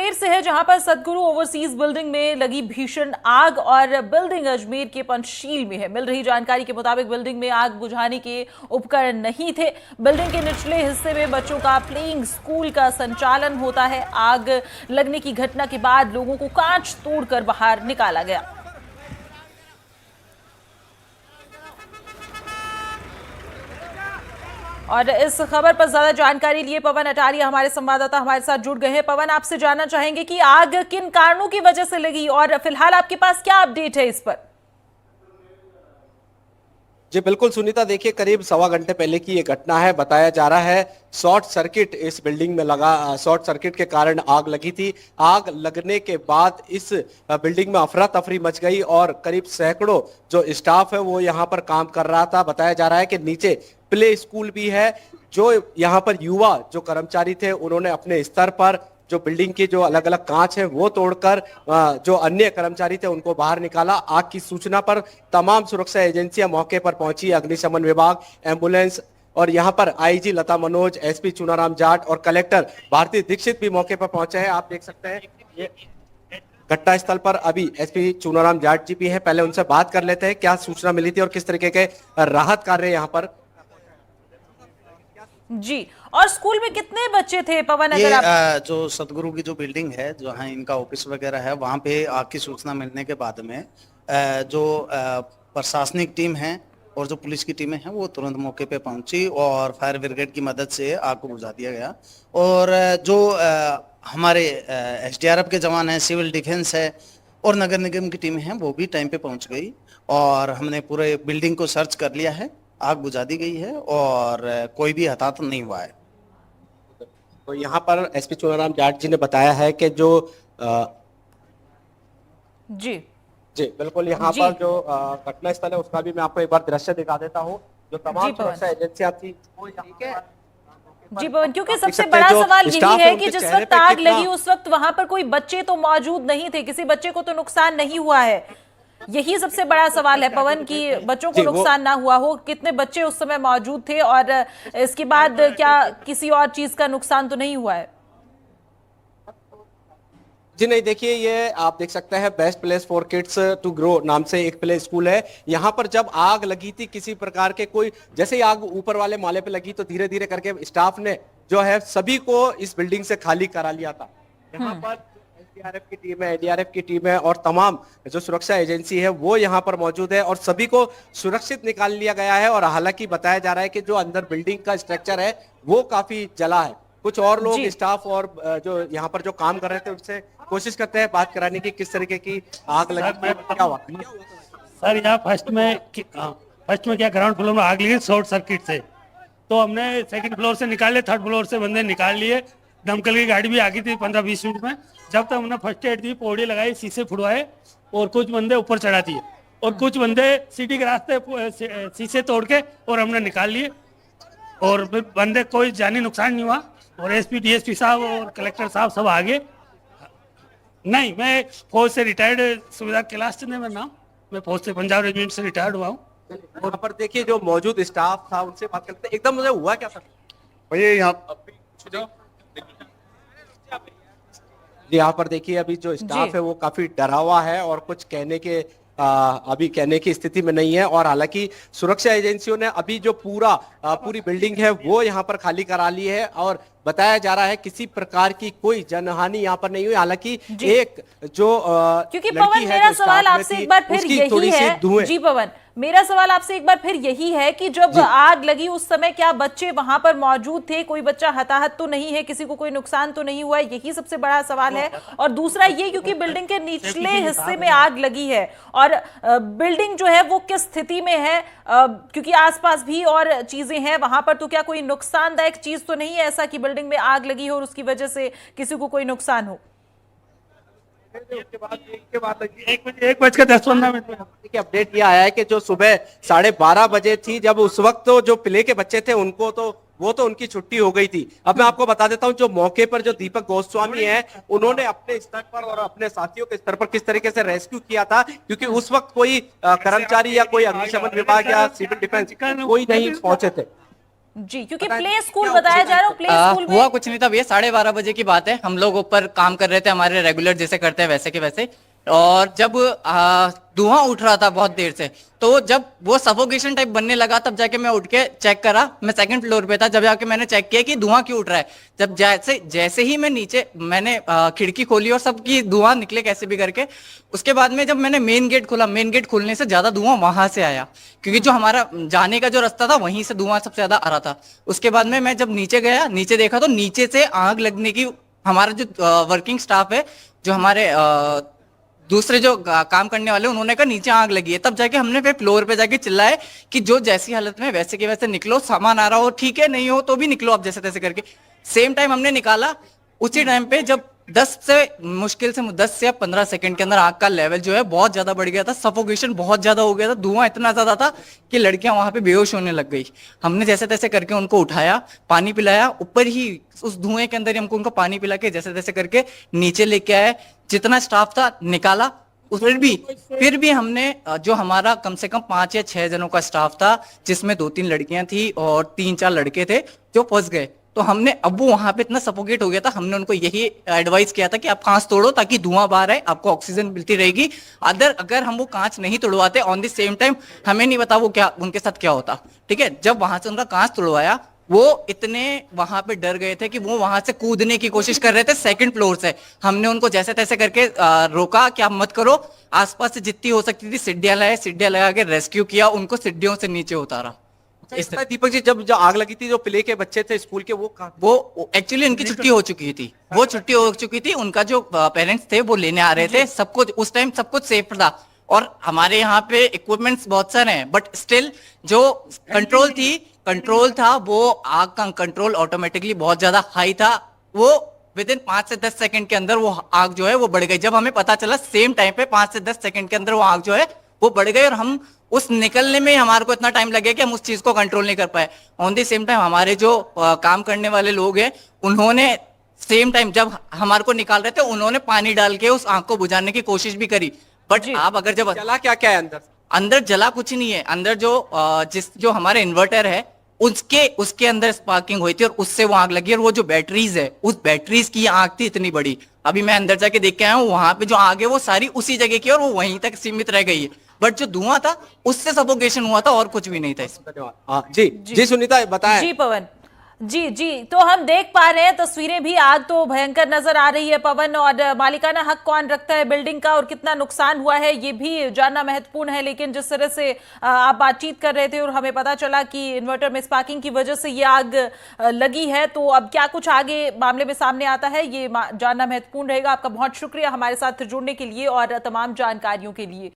अजमेर से है, जहां पर सदगुरु ओवरसीज बिल्डिंग में लगी भीषण आग और बिल्डिंग अजमेर के पंचशील में है। मिल रही जानकारी के मुताबिक बिल्डिंग में आग बुझाने के उपकरण नहीं थे। बिल्डिंग के निचले हिस्से में बच्चों का प्लेइंग स्कूल का संचालन होता है। आग लगने की घटना के बाद लोगों को कांच तोड़कर बाहर निकाला गया। और इस खबर पर ज्यादा जानकारी लिए पवन अटारिया हमारे संवाददाता हमारे साथ जुड़ गए हैं। पवन, आपसे जानना चाहेंगे कि आग किन कारणों की वजह से लगी और फिलहाल आपके पास क्या अपडेट है इस पर? जी बिल्कुल सुनीता, देखिए करीब सवा घंटे पहले की ये घटना है। बताया जा रहा है शॉर्ट सर्किट इस बिल्डिंग में लगा, शॉर्ट सर्किट के कारण आग लगी थी। आग लगने के बाद इस बिल्डिंग में अफरा तफरी मच गई और करीब सैकड़ों जो स्टाफ है वो यहाँ पर काम कर रहा था। बताया जा रहा है कि नीचे प्ले स्कूल भी है। जो यहाँ पर युवा जो कर्मचारी थे उन्होंने अपने स्तर पर जो बिल्डिंग के जो अलग अलग कांच है वो तोड़कर जो अन्य कर्मचारी थे उनको बाहर निकाला। आग की सूचना पर तमाम सुरक्षा एजेंसियां मौके पर पहुंची, अग्निशमन विभाग, एम्बुलेंस और यहाँ पर आईजी लता मनोज, एसपी चुनाराम जाट और कलेक्टर भारती दीक्षित भी मौके पर पहुंचे हैं। आप देख सकते हैं ये घटना स्थल पर अभी एसपी चुनाराम जाट जी भी हैं। पहले उनसे बात कर लेते हैं, क्या सूचना मिली थी और किस तरीके के राहत कार्य यहाँ पर। जी, और स्कूल में कितने बच्चे थे पवन? अगर आप जो सदगुरु की जो बिल्डिंग है, जहाँ इनका ऑफिस वगैरह है, वहाँ पे आग की सूचना मिलने के बाद में जो प्रशासनिक टीम है और जो पुलिस की टीमें हैं वो तुरंत मौके पे पहुंची और फायर ब्रिगेड की मदद से आग को बुझा दिया गया। और जो हमारे एसडीआरएफ के जवान हैं, सिविल डिफेंस है और नगर निगम की टीमें हैं वो भी टाइम पे पहुंच गई और हमने पूरे बिल्डिंग को सर्च कर लिया है। आग बुझा दी गई है और कोई भी हताहत नहीं हुआ है। तो यहाँ पर एसपी चुनाराम जाट जी ने बताया है कि जो जी जी बिल्कुल यहाँ पर जो घटना स्थल है उसका भी मैं आपको एक बार दृश्य दिखा देता हूँ। जो तमाम सुरक्षा एजेंसियां थी वो जी पवन, क्योंकि सबसे बड़ा सवाल यही है कि जिस वक्त आग लगी उस वक्त वहां पर कोई बच्चे तो मौजूद नहीं थे, किसी बच्चे को तो नुकसान नहीं हुआ है। यही सबसे बड़ा सवाल है पवन कि बच्चों को नुकसान ना हुआ हो। कितने बच्चे उस समय मौजूद थे और इसके बाद क्या किसी और चीज का नुकसान तो नहीं हुआ है? जी नहीं, देखिए ये आप देख सकते हैं best place for kids to grow नाम से एक प्ले स्कूल है। यहाँ पर जब आग लगी थी किसी प्रकार के कोई, जैसे ही आग ऊपर वाले माले पे लगी तो धीरे धीरे करके स्टाफ ने जो है सभी को इस बिल्डिंग से खाली करा लिया था। यहाँ पर एसडीआरएफ की टीम है, एडीआरएफ की टीम है और तमाम जो सुरक्षा एजेंसी है वो यहाँ पर मौजूद है और सभी को सुरक्षित निकाल लिया गया है। और हालांकि बताया जा रहा है कि जो अंदर बिल्डिंग का स्ट्रक्चर है वो काफी जला है। कुछ और लोग स्टाफ और जो यहाँ पर जो काम कर रहे थे उनसे कोशिश करते हैं बात कराने की, किस तरीके की आग लगी, क्या हुआ सर? यहाँ फर्स्ट में क्या ग्राउंड फ्लोर में आग लगी शॉर्ट सर्किट से, तो हमने सेकंड फ्लोर से निकाले, थर्ड फ्लोर से बंदे निकाल लिए। दमकल की गाड़ी भी आ गई थी 15-20 मिनट में। जब तक हमने फर्स्ट एड दी, पौड़ी लगाई, शीशे फुड़वाए और कुछ बंदे ऊपर चढ़ा दिए और कुछ बंदे सीटी के रास्ते शीशे तोड़ के और हमने निकाल लिए और फिर बंदे कोई जानी नुकसान नहीं हुआ। और एसपी डीएसपी साहब और कलेक्टर साहब सब आगे। नहीं, मैं फौज से रिटायर्ड सुविधा कैलाश चंद है मेरा नाम। मैं फौज से पंजाब रेजिमेंट से रिटायर्ड हुआ हूँ। यहाँ पर देखिए जो मौजूद स्टाफ था उनसे बात करते हैं। एकदम मुझे हुआ क्या सर? भैया यहाँ पर देखिए अभी जो स्टाफ है वो काफी डरा हुआ है और कुछ कहने के अभी कहने की स्थिति में नहीं है। और हालांकि सुरक्षा एजेंसियों ने अभी जो पूरी बिल्डिंग है वो यहाँ पर खाली करा ली है और बताया जा रहा है किसी प्रकार की कोई जनहानि यहाँ पर नहीं हुई। हालांकि एक जो क्योंकि पवन मेरा सवाल आपसे एक बार फिर यही है जी पवन, मेरा सवाल आपसे एक बार फिर यही है कि जब आग लगी उस समय क्या बच्चे वहां पर मौजूद थे? कोई बच्चा हताहत तो नहीं है, किसी को कोई नुकसान तो नहीं हुआ है? यही सबसे बड़ा सवाल है। और दूसरा ये क्योंकि बिल्डिंग के निचले हिस्से में आग लगी है और बिल्डिंग जो है वो किस स्थिति में है, क्योंकि आसपास भी और चीजें हैं वहां पर, तो क्या कोई नुकसानदायक चीज तो नहीं है ऐसा कि बिल्डिंग में आग लगी हो और उसकी वजह से किसी को कोई नुकसान हो? एक बज के 10-15 मिनट में अपडेट ये आया है कि जो सुबह 12:30 बजे थी, जब उस वक्त तो जो प्ले के बच्चे थे उनको तो वो तो उनकी छुट्टी हो गई थी। अब मैं आपको बता देता हूं जो मौके पर जो दीपक गोस्वामी है उन्होंने अपने स्तर पर और अपने साथियों के स्तर पर किस तरीके से रेस्क्यू किया था, क्योंकि उस वक्त कोई कर्मचारी या कोई अग्निशमन विभाग या सिविल डिफेंस कोई नहीं पहुंचे थे। जी, क्योंकि प्ले स्कूल बताया जा रहा है, प्ले स्कूल में हुआ कुछ नहीं था भैया, 12:30 बजे की बात है। हम लोग ऊपर काम कर रहे थे, हमारे रेगुलर जैसे करते हैं वैसे के वैसे, और जब धुआं उठ रहा था बहुत देर से, तो जब वो सफोकेशन टाइप बनने लगा तब जाके मैं उठ के चेक करा। मैं सेकंड फ्लोर पे था, जब जाके मैंने चेक किया कि धुआं क्यों उठ रहा है। जब जैसे ही मैं नीचे मैंने खिड़की खोली और सबकी धुआं निकले कैसे भी करके, उसके बाद में जब मैंने मेन गेट खोला, मेन गेट खोलने से ज्यादा धुआं वहां से आया, क्योंकि जो हमारा जाने का जो रास्ता था वहीं से धुआं सबसे ज्यादा आ रहा था। उसके बाद में मैं जब नीचे गया, नीचे देखा तो नीचे से आग लगने की, हमारा जो वर्किंग स्टाफ है, जो हमारे दूसरे जो काम करने वाले, उन्होंने कहा नीचे आग लगी है। तब जाके हमने फिर फ्लोर पे जाके चिल्लाए कि जो जैसी हालत में वैसे के वैसे निकलो, सामान आ रहा हो ठीक है, नहीं हो तो भी निकलो आप जैसे तैसे करके। सेम टाइम हमने निकाला। उसी टाइम पे जब 10 से 15 सेकंड के अंदर आग का लेवल जो है बहुत ज्यादा बढ़ गया था, सफोकेशन बहुत ज्यादा हो गया था, धुआं इतना ज्यादा था कि लड़कियां वहां पे बेहोश होने लग गई। हमने जैसे तैसे करके उनको उठाया, पानी पिलाया, ऊपर ही उस धुएं के अंदर ही हमको उनको पानी पिला के जैसे तैसे करके नीचे लेके आए। जितना स्टाफ था निकाला। फिर भी हमने जो हमारा कम से कम 5 या 6 जनों का स्टाफ था, जिसमें 2-3 लड़कियां थी और 3-4 लड़के थे जो फंस गए। तो हमने, अब वो वहां पे इतना सफोकेट हो गया था, हमने उनको यही एडवाइस किया था कि आप कांच तोड़ो ताकि धुआं बाहर आए, आपको ऑक्सीजन मिलती रहेगी। अगर हम वो कांच नहीं तोड़वाते ऑन द सेम टाइम, हमें नहीं पता वो क्या उनके साथ क्या होता। ठीक है, जब वहां से उनका कांच तोड़वाया, वो इतने वहां पे डर गए थे कि वो वहां से कूदने की कोशिश कर रहे थे सेकंड फ्लोर से। हमने उनको जैसे तैसे करके रोका कि आप मत करो। आसपास से जितनी हो सकती थी सीढ़ियां लाए, सीढ़ियां लगा के रेस्क्यू किया, उनको सीढ़ियों से नीचे उतारा। इस तरह दीपक जी, जब आग लगी थी, जो प्ले के बच्चे थे स्कूल के, वो एक्चुअली उनकी छुट्टी हो चुकी थी, वो छुट्टी हो चुकी थी। उनका जो पेरेंट्स थे वो लेने आ रहे थे। सब कुछ उस टाइम सब कुछ सेफ था, और हमारे यहाँ पे इक्विपमेंट्स बहुत सारे हैं, बट स्टिल जो कंट्रोल था वो आग का कंट्रोल ऑटोमेटिकली बहुत ज्यादा हाई था। वो विद इन 5 से 10 सेकंड के अंदर वो आग जो है वो बढ़ गई। जब हमें पता चला सेम टाइम पे 5 से 10 सेकंड के अंदर वो आग जो है वो बढ़ गई, और हम उस निकलने में हमारे को इतना टाइम लगे कि हम उस चीज को कंट्रोल नहीं कर पाए। ऑन द सेम टाइम हमारे जो काम करने वाले लोग हैं, उन्होंने सेम टाइम जब हमारे को निकाल रहे थे, उन्होंने पानी डाल के उस आग को बुझाने की कोशिश भी करी। बट आप अगर जब चला क्या क्या है अंदर जला कुछ नहीं है। अंदर जो हमारे इन्वर्टर है उसके अंदर स्पार्किंग हुई थी, और उससे वो आग लगी। और वो जो बैटरीज है, उस बैटरीज की आग थी इतनी बड़ी। अभी मैं अंदर जाके देख के आया हूँ, वहां पे जो आग है वो सारी उसी जगह की, और वो वहीं तक सीमित रह गई है। बट जो धुआं था उससे सफोकेशन हुआ था, और कुछ भी नहीं था इसमें। धन्यवाद। जी सुनीता बताएं। जी पवन, जी तो हम देख पा रहे हैं तस्वीरें भी। आग तो भयंकर नजर आ रही है पवन, और मालिकाना हक कौन रखता है बिल्डिंग का और कितना नुकसान हुआ है ये भी जानना महत्वपूर्ण है। लेकिन जिस तरह से आप बातचीत कर रहे थे और हमें पता चला कि इन्वर्टर में स्पार्किंग की वजह से ये आग लगी है, तो अब क्या कुछ आगे मामले में सामने आता है ये जानना महत्वपूर्ण रहेगा। आपका बहुत शुक्रिया हमारे साथ जुड़ने के लिए और तमाम जानकारियों के लिए।